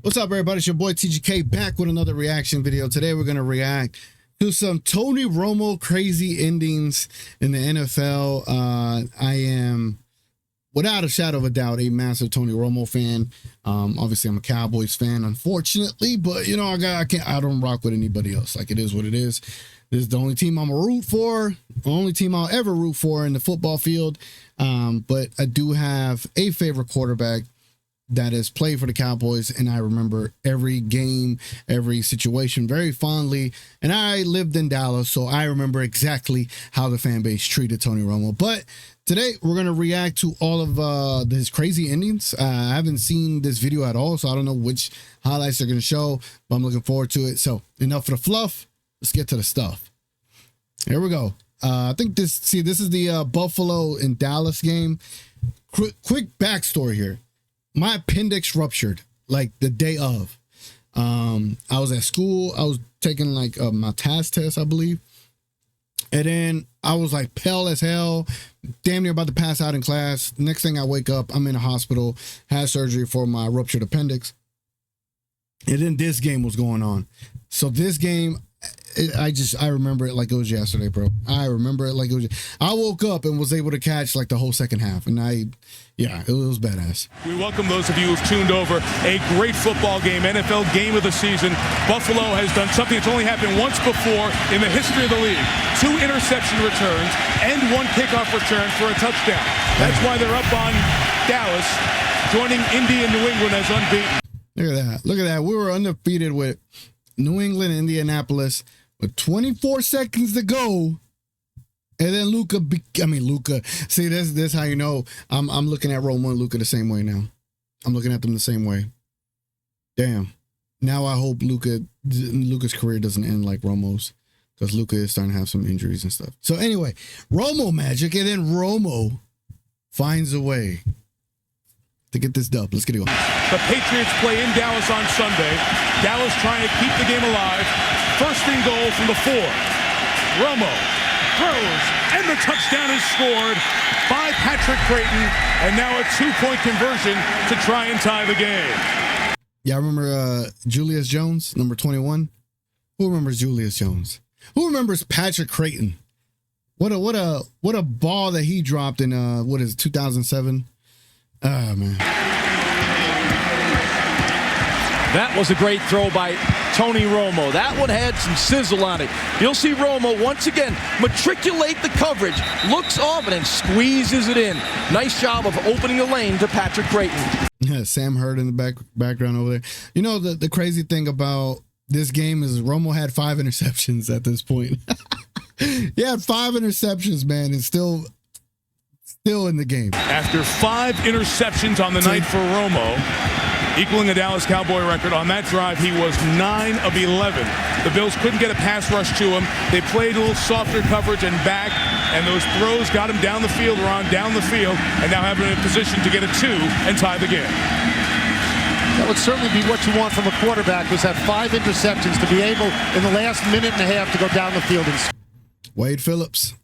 What's up, everybody? It's your boy TGK back with another reaction video. Today we're going to react to some Tony Romo crazy endings in the NFL. I am, without a shadow of a doubt, a massive Tony Romo fan. Obviously, I'm a Cowboys fan, unfortunately, but you know, I don't rock with anybody else. Like, it is what it is. This is the only team I'm a root for, the only team I'll ever root for in the football field. But I do have a favorite quarterback that has played for the Cowboys, and I remember every game, every situation very fondly. And I lived in Dallas, so I remember exactly how the fan base treated Tony Romo. But today we're going to react to all of his crazy endings. I haven't seen this video at all, so I don't know which highlights they're going to show, but I'm looking forward to it. So enough of the fluff. Let's get to the stuff. Here we go. I think this is the Buffalo and Dallas game. Quick backstory here. My appendix ruptured like the day of. I was at school. I was taking like my TAS test, I believe. And then I was like pale as hell, damn near about to pass out in class. Next thing I wake up, I'm in a hospital, had surgery for my ruptured appendix. And then this game was going on. So this game, I remember it like it was yesterday, bro. I remember it like it was. I woke up and was able to catch like the whole second half, and yeah, it was badass. We welcome those of you who've tuned over. A great football game, NFL game of the season. Buffalo has done something that's only happened once before in the history of the league. 2 interception returns and 1 kickoff return for a touchdown. That's why they're up on Dallas, joining Indy and New England as unbeaten. Look at that. Look at that. We were undefeated with New England and Indianapolis with 24 seconds to go. And then Luka. See, this how you know I'm looking at Romo and Luka the same way now. I'm looking at them the same way. Damn. Now I hope Luka's career doesn't end like Romo's, because Luka is starting to have some injuries and stuff. So anyway, Romo magic, and then Romo finds a way to get this dub. Let's get it going. The Patriots play in Dallas on Sunday. Dallas trying to keep the game alive. First and goal from the 4. Romo throws, and the touchdown is scored by Patrick Creighton, and now a 2-point conversion to try and tie the game. Yeah, I remember Julius Jones, number 21. Who remembers Julius Jones? Who remembers Patrick Creighton? What a ball that he dropped in 2007? Oh, man. That was a great throw by Tony Romo. That one had some sizzle on it. You'll see Romo once again matriculate the coverage, looks off and then squeezes it in. Nice job of opening the lane to Patrick Creighton. Yeah, Sam Hurd in the background over there. You know, the crazy thing about this game is Romo had 5 interceptions at this point. He had 5 interceptions, man, and still in the game. After 5 interceptions on the night for Romo, equaling a Dallas Cowboy record. On that drive, he was 9 of 11. The Bills couldn't get a pass rush to him. They played a little softer coverage and back, and those throws got him down the field, down the field, and now having a position to get a 2 and tie the game. That would certainly be what you want from a quarterback, was have 5 interceptions to be able, in the last minute and a half, to go down the field. Wade Phillips.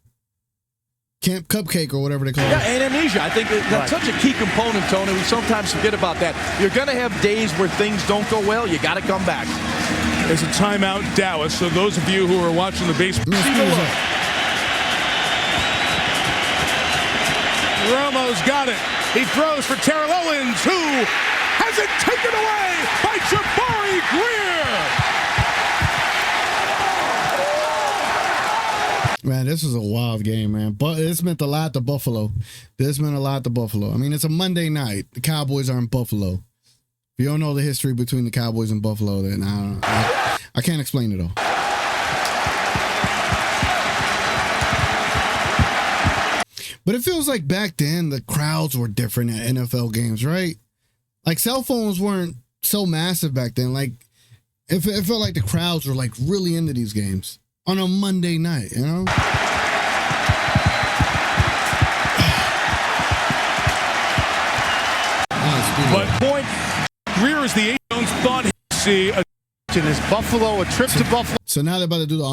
Camp Cupcake or whatever they call it. Yeah, and amnesia. I think that's such a key component, Tony. We sometimes forget about that. You're going to have days where things don't go well. You got to come back. There's a timeout, Dallas. So those of you who are watching the baseball, Romo's got it. He throws for Terrell Owens, who has it taken away by Jabari Greer. Man, this was a wild game, man. But this meant a lot to Buffalo. This meant a lot to Buffalo. I mean, it's a Monday night. The Cowboys are in Buffalo. If you don't know the history between the Cowboys and Buffalo, then I can't explain it all. But it feels like back then the crowds were different at NFL games, right? Like, cell phones weren't so massive back then. Like, it felt like the crowds were like really into these games on a Monday night, you know? But point, Greer is the 8 Jones thought he'd see. Is Buffalo a trip to Buffalo? So now they're about to do the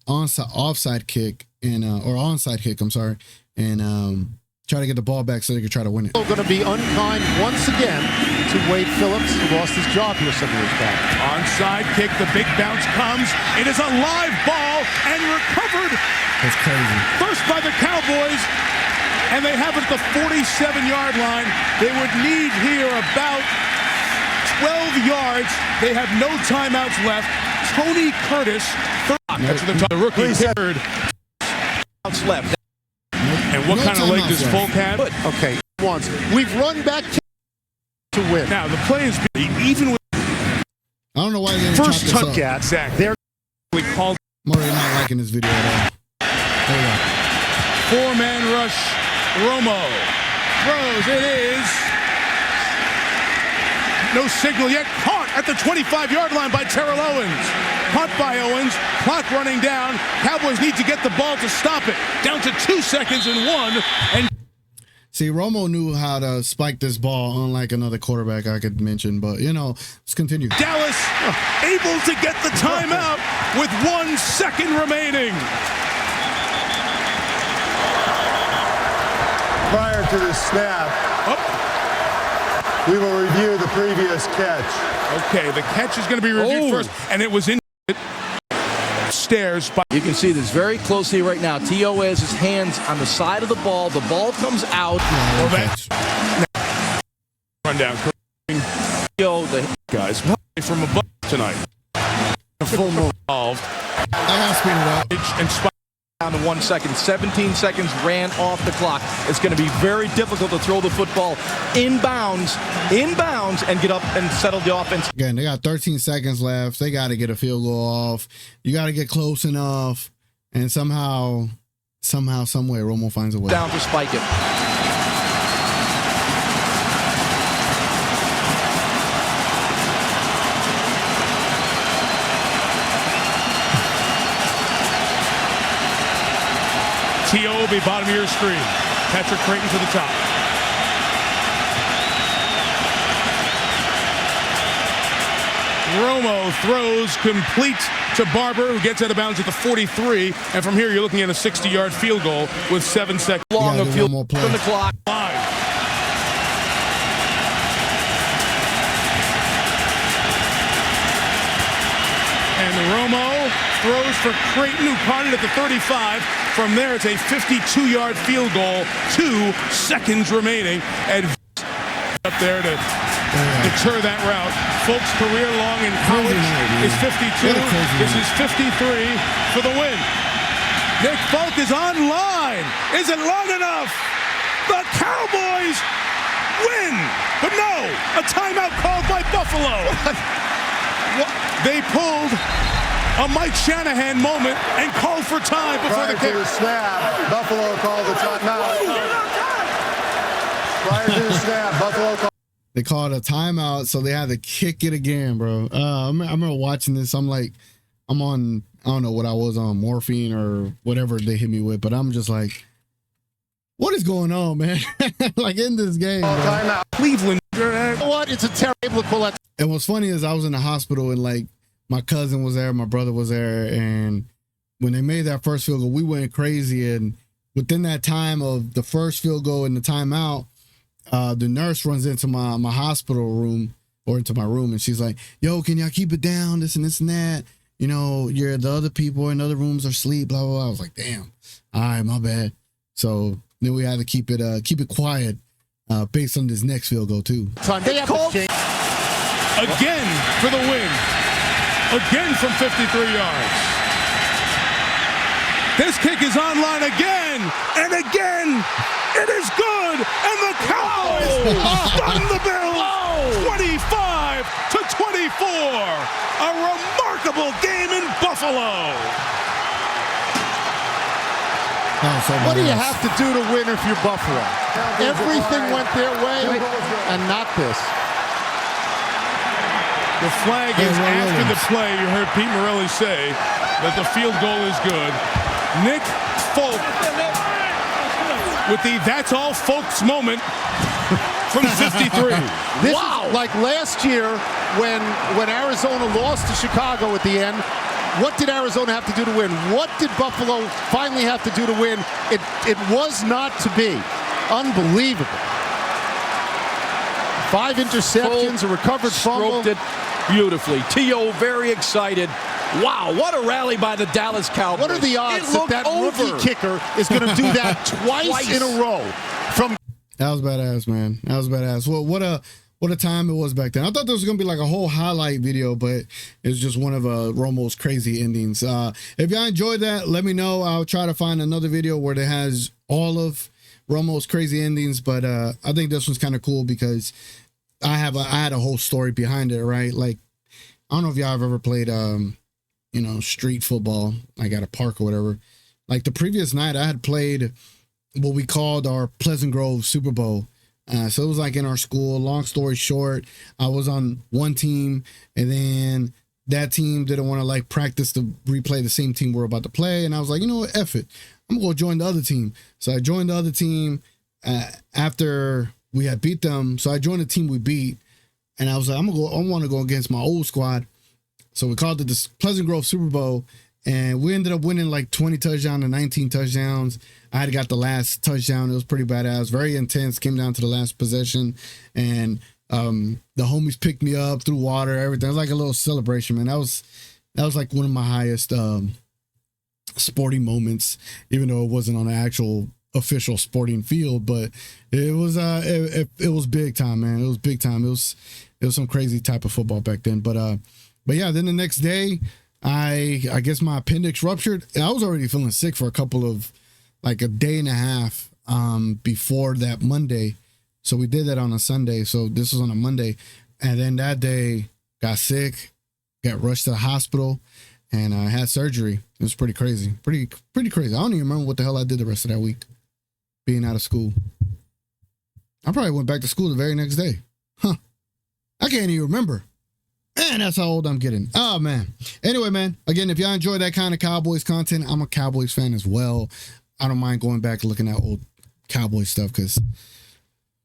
offside kick and or onside kick, I'm sorry. And try to get the ball back so they could try to win it. Going to be unkind once again to Wade Phillips, who lost his job here some years back. Onside kick, the big bounce comes. It is a live ball and recovered. That's crazy. First by the Cowboys, and they have it at the 47-yard line. They would need here about 12 yards. They have no timeouts left. Tony Curtis, that's the rookie, third. Outs left. And what kind of leg does Folk have? Okay, once. We've run back to win. Now, the play is even with I don't know why they didn't first chop this touchdown. up. Exactly. They're called. I'm already not liking this video at all. There we go. Four-man rush. Romo throws. It is no signal yet. Caught at the 25-yard line by Terrell Owens. Caught by Owens. Clock running down. Cowboys need to get the ball to stop it. Down to 2 seconds and 1. And see, Romo knew how to spike this ball, unlike another quarterback I could mention. But, you know, let's continue. Dallas able to get the timeout with 1 second remaining. Prior to the snap, we will review the previous catch. Okay, the catch is going to be reviewed first, and it was in stairs. You can see this very closely right now. T.O. has his hands on the side of the ball. The ball comes out. Well, that's run down. T.O. the Guys, from above tonight. Full move. Involved. I gotta speed it up. And spot down to 1 second. 17 seconds ran off the clock. It's going to be very difficult to throw the football inbounds, and get up and settle the offense. Again, they got 13 seconds left. They got to get a field goal off. You got to get close enough. And somehow, some way, Romo finds a way. Down to spike it. T.O. will be bottom of your screen. Patrick Creighton to the top. Romo throws complete to Barber, who gets out of bounds at the 43. And from here, you're looking at a 60-yard field goal with 7 seconds. Long of field more play. from the clock. Line. And Romo throws for Creighton, who caught it at the 35. From there, it's a 52-yard field goal. 2 seconds remaining. And up there to deter that route. Folks' career long in college is 52. This is 53 for the win. Nick Folk is online. Is it long enough? The Cowboys win. But no, a timeout called by Buffalo. They pulled a Mike Shanahan moment and called for time before the Prior kick. to the snap, Buffalo called the timeout. Prior to the snap, Buffalo called. They called a timeout, so they had to kick it again, bro. I remember watching this. I'm on, I don't know what I was on, morphine or whatever they hit me with, but I'm just like, what is going on, man? Like in this game, bro. Timeout. Cleveland. You know what? It's a terrible call. That And what's funny is I was in the hospital and like my cousin was there, my brother was there, and when they made that first field goal, we went crazy. And within that time of the first field goal and the timeout, the nurse runs into my hospital room or into my room, and she's like, "Yo, can y'all keep it down? This and that. You know, the other people in other rooms are asleep." Blah blah blah. I was like, "Damn, all right, my bad." So then we had to keep it quiet based on this next field goal too. time they have to change. Again for the win. Again from 53 yards. This kick is online again and again. It is good, and the Cowboys stun the Bills 25-24. A remarkable game in Buffalo. What do you have to do to win if you're Buffalo? Everything went their way, and not this. The flag is after the play. You heard Pete Morelli say that the field goal is good. Nick Folk with the "that's all folks" moment from 53. This is like last year when Arizona lost to Chicago at the end. What did Arizona have to do to win? What did Buffalo finally have to do to win? It was not to be. Unbelievable. 5 interceptions, a recovered fumble. Stroked it beautifully. T.O. very excited. Wow, what a rally by the Dallas Cowboys. What are the odds It that looked rookie over. kicker is going to do that twice in a row? That was badass, man. That was badass. Well, what a time it was back then. I thought there was going to be like a whole highlight video, but it was just one of Romo's crazy endings. If y'all enjoyed that, let me know. I'll try to find another video where it has all of Romo's crazy endings, but I think this one's kind of cool because I had a whole story behind it, right? Like, I don't know if y'all have ever played, street football, like at a park or whatever. Like the previous night, I had played what we called our Pleasant Grove Super Bowl. So it was like in our school. Long story short, I was on one team, and then that team didn't want to like practice to replay the same team we're about to play. And I was like, you know what, F it. I'm going to join the other team. So I joined the other team after we had beat them. So I joined the team we beat. And I was like, I want to go against my old squad. So we called it the Pleasant Grove Super Bowl. And we ended up winning like 20 touchdowns to 19 touchdowns. I had got the last touchdown. It was pretty badass. Very intense. Came down to the last possession. And the homies picked me up, threw water, everything. It was like a little celebration, man. That was like one of my highest sporting moments, even though it wasn't on the actual official sporting field. But it was it was big time, man. It was big time. It was some crazy type of football back then. But yeah, then the next day, I guess my appendix ruptured. I was already feeling sick for a day and a half before that Monday. So we did that on a Sunday. So this was on a Monday. And then that day got sick, got rushed to the hospital, and I had surgery. It was pretty crazy. Pretty crazy. I don't even remember what the hell I did the rest of that week being out of school. I probably went back to school the very next day. Huh. I can't even remember. Man, that's how old I'm getting. Oh, man. Anyway, man, again, if y'all enjoy that kind of Cowboys content, I'm a Cowboys fan as well. I don't mind going back and looking at old Cowboys stuff because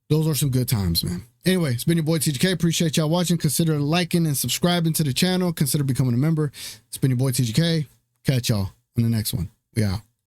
those are some good times, man. Anyway, it's been your boy TGK. Appreciate y'all watching. Consider liking and subscribing to the channel. Consider becoming a member. It's been your boy TGK. Catch y'all on the next one. We out.